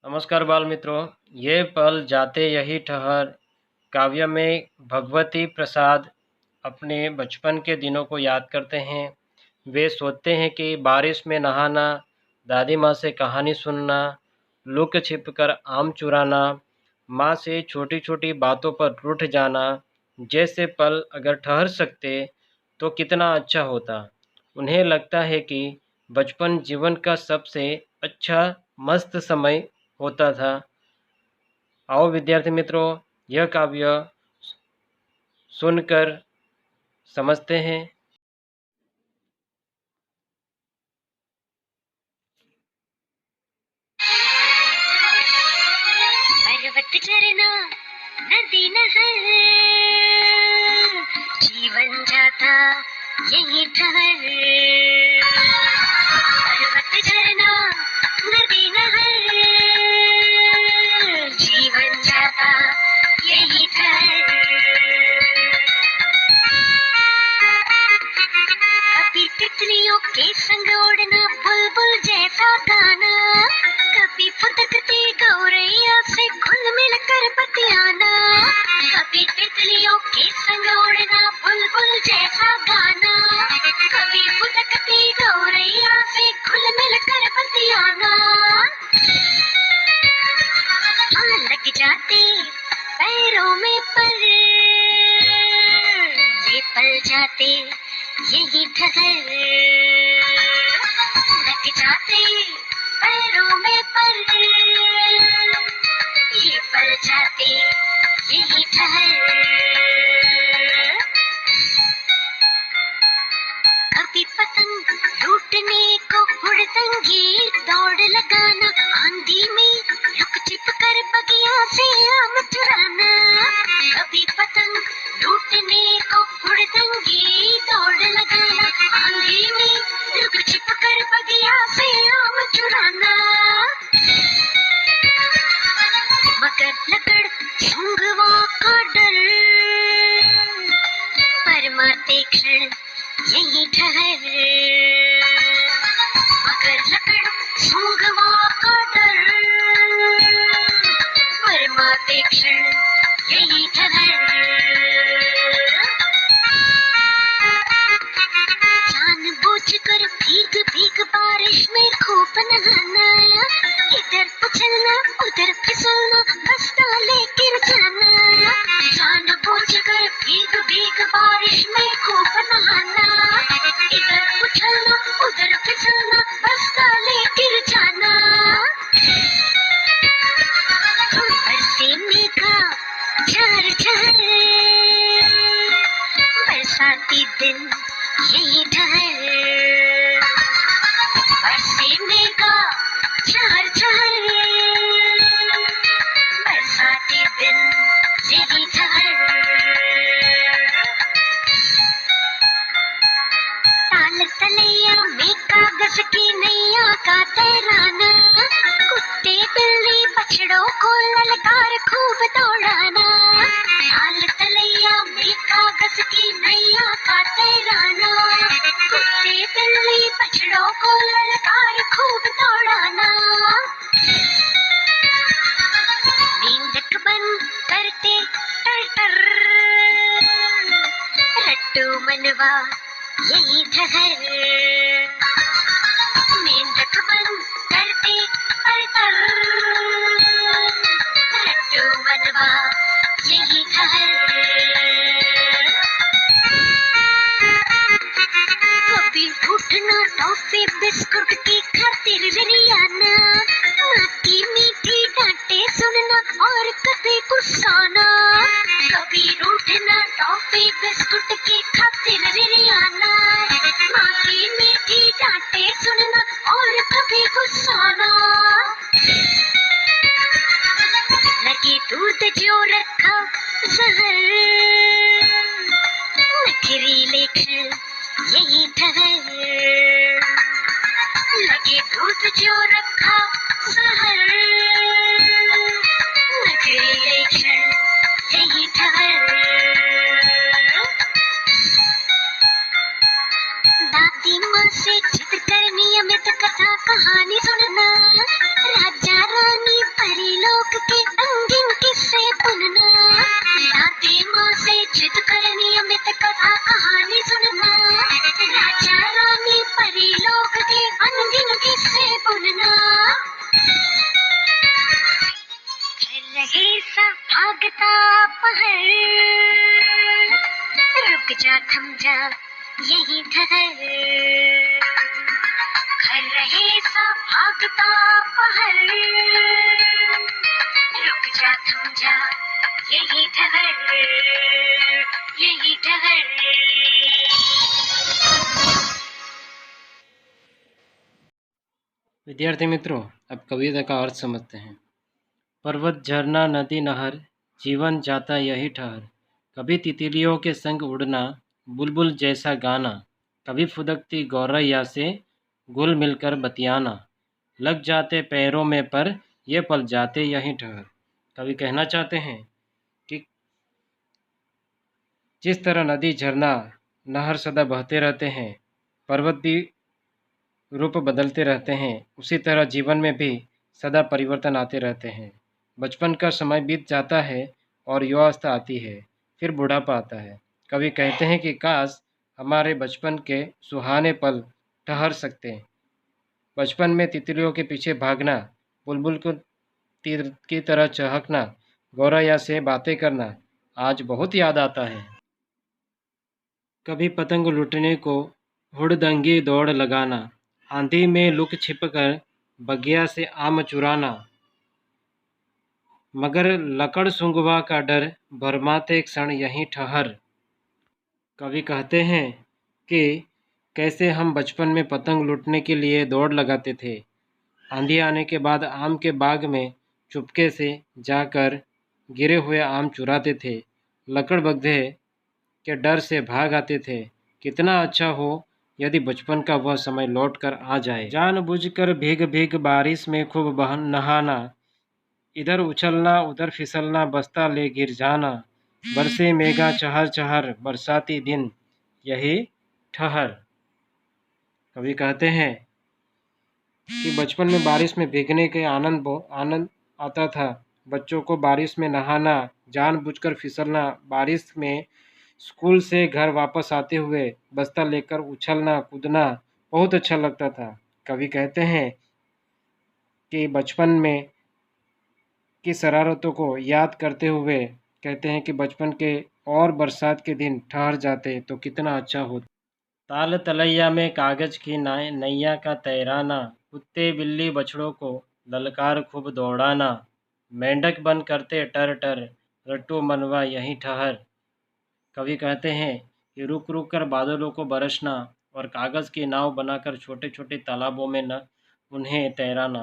नमस्कार बाल मित्रों, ये पल जाते यही ठहर काव्य में भगवती प्रसाद अपने बचपन के दिनों को याद करते हैं। वे सोचते हैं कि बारिश में नहाना, दादी माँ से कहानी सुनना, लुक छिप कर आम चुराना, माँ से छोटी छोटी बातों पर रूठ जाना जैसे पल अगर ठहर सकते तो कितना अच्छा होता। उन्हें लगता है कि बचपन जीवन का सबसे अच्छा मस्त समय होता था। आओ विद्यार्थी मित्रों, यह काव्य सुनकर समझते हैं। पर्वत झरना नदी नहर जीवन जाता यही ठहर। पर्वत झरना नदी नहर जीवन जाता यही ठहर। कभी तितलियों के संग उड़ना, बुलबुल जैसा गाना, कभी फुदकती गौरैया से घुल मिल कर बतियाना। कभी तितलियों के संग उड़ना, बुलबुल जैसा गाना, कभी फुदकती गौरैया से घुल मिल कर बतियाना। हाँ, लग जाते पैरों में पर, ये पल जाते यही ठहर। लग जाते पैरों में पर, ये पल जाते यही ठहर। कभी पतंग लूटने को हुड़दंगी दौड़ लगाना, आंधी में लुक छिप कर बगिया से आम चुराना। कभी पतंग लूटने को हुड़दंगी दौड़ लगाना, आंधी में लुक छिप कर बगिया से आम चुराना। मगर लकड़ सूंघवा का डर, परमाते क्षण यही ठहर। मगर लकड़ सूंघवा का डर, परमाते क्षण यही ठहर। जानबूझकर भीग भीग बारिश में खूब नहाना, इधर उछलना उधर फिसलना, बस डाले गिर जाना। जानबूझकर भीग भीग बारिश में खूब नहाना, इधर उछलना उधर फिसलना, बस डाले गिर जाना। बरसे मेघा झर झर, बरसाती दिन यही ठहर। बरसे मेघा झर झर, बरसाती दिन यही ठहर। ताल तलैया में कागज की नैया का तैराना, कुत्ते बिल्ली बछड़ों को ललकार खूब दौड़ाना। ताल तलैया में कागज की नैया का तैराना, कुत्ते बिल्ली बछड़ों को ललकार खूब दौड़ाना। नींदक बंद करते टर टर, रट्टू मनवा यही ठहर। नींदक बंद करते टर टर, रट्टू मनवा यही ठहर। कभी उठना टॉफी बिस्कुट की खातिर रियाना, माँ की मीठी डांटे सुनना और कभी गुस्साना। कभी रूठना टॉफी बिस्कुट की खातिर रियाना, माँ की मीठी डांटे सुनना और कभी गुस्साना। लगे दूध जो रखा जहर, नखरीले क्षण यही ठहर। लगे दूध जो रखा जहर, नखरीले क्षण यही ठहर। दादी माँ से जिद कर नियमित कथा कहानी सुनना, राजा रानी भागता पहर, रुक जा थम जा यही ठहर, घर रहे सा भागता पहर, रुक जा थम जा यही ठहर, यही ठहर। विद्यार्थी मित्रों, अब कविता का अर्थ समझते हैं। पर्वत, झरना, नदी, नहर, जीवन जाता यही ठहर, कभी तितलियों के संग उड़ना, बुलबुल जैसा गाना, कभी फुदकती गौरैया से घुल मिलकर बतियाना, लग जाते पैरों में पर ये पल जाते यहीं ठहर। कवि कहना चाहते हैं कि जिस तरह नदी, झरना, नहर सदा बहते रहते हैं, पर्वत भी रूप बदलते रहते हैं, उसी तरह जीवन में भी सदा परिवर्तन आते रहते हैं। बचपन का समय बीत जाता है और युवावस्था आती है, फिर बुढ़ापा आता है। कवि कहते हैं कि काश हमारे बचपन के सुहाने पल ठहर सकते। बचपन में तितलियों के पीछे भागना, बुलबुल को तीर की तरह चहकना, गौरैया से बातें करना आज बहुत याद आता है। कभी पतंग लूटने को हुड़दंगी दौड़ लगाना, आंधी में लुक छिपकर बगिया से आम चुराना, मगर लकड़ सुंघवा का डर भरमाते क्षण यहीं ठहर। कवि कहते हैं कि कैसे हम बचपन में पतंग लूटने के लिए दौड़ लगाते थे। आंधी आने के बाद आम के बाग में चुपके से जाकर गिरे हुए आम चुराते थे, लकड़बग्घे के डर से भाग आते थे। कितना अच्छा हो यदि बचपन का वह समय लौट कर आ जाए। जानबूझकर भीग भीग बारिश में खूब बहन नहाना, इधर उछलना उधर फिसलना, बस्ता ले गिर जाना, बरसे मेघा चहर चहर, बरसाती दिन यही ठहर। कवि कहते हैं कि बचपन में बारिश में भीगने के आनंद आता था। बच्चों को बारिश में नहाना, जानबूझकर फिसलना, बारिश में स्कूल से घर वापस आते हुए बस्ता लेकर उछलना कूदना बहुत अच्छा लगता था। कवि कहते हैं कि बचपन में की शरारतों को याद करते हुए कहते हैं कि बचपन के और बरसात के दिन ठहर जाते तो कितना अच्छा होता। ताल तलैया में कागज की नैया का तैराना, कुत्ते बिल्ली बछड़ों को ललकार खूब दौड़ाना, मेंढक बन करते टर टर, रट्टू मनवा यहीं ठहर। कवि कहते हैं कि रुक रुक कर बादलों को बरसना और कागज़ की नाव बनाकर छोटे छोटे तालाबों में न उन्हें तैराना,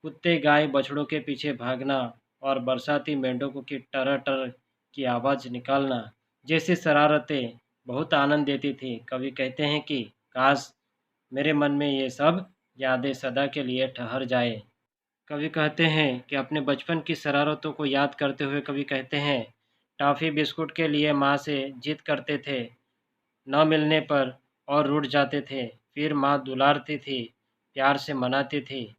कुत्ते गाय बछड़ों के पीछे भागना और बरसाती मेंढकों की टर टर की आवाज़ निकालना जैसी शरारतें बहुत आनंद देती थी। कवि कहते हैं कि काश मेरे मन में ये सब यादें सदा के लिए ठहर जाए। कवि कहते हैं कि अपने बचपन की शरारतों को याद करते हुए कवि कहते हैं, टॉफ़ी बिस्कुट के लिए माँ से जिद करते थे, न मिलने पर और रूठ जाते थे। फिर माँ दुलारती थी, प्यार से मनाती थी।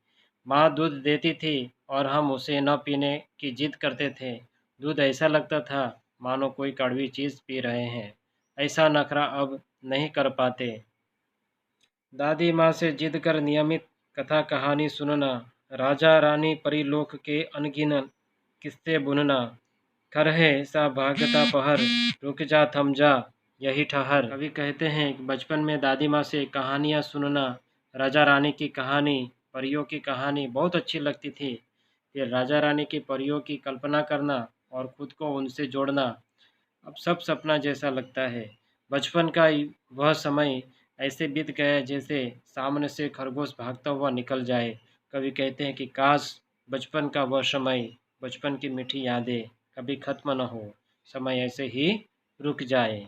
माँ दूध देती थी और हम उसे न पीने की जिद करते थे। दूध ऐसा लगता था मानो कोई कड़वी चीज़ पी रहे हैं। ऐसा नखरा अब नहीं कर पाते। दादी माँ से जिद कर नियमित कथा कहानी सुनना, राजा रानी परिलोक के अनगिनत किस्से बुनना, खरहे सा भागता पहर, रुक जा थम जा यही ठहर। कवि कहते हैं कि बचपन में दादी माँ से कहानियाँ सुनना, राजा रानी की कहानी, परियों की कहानी बहुत अच्छी लगती थी। फिर राजा रानी की परियों की कल्पना करना और खुद को उनसे जोड़ना अब सब सपना जैसा लगता है। बचपन का वह समय ऐसे बीत गया जैसे सामने से खरगोश भागता हुआ निकल जाए। कवि कहते हैं कि काश बचपन का वह समय, बचपन की मीठी यादें कभी खत्म न हो, समय ऐसे ही रुक जाए।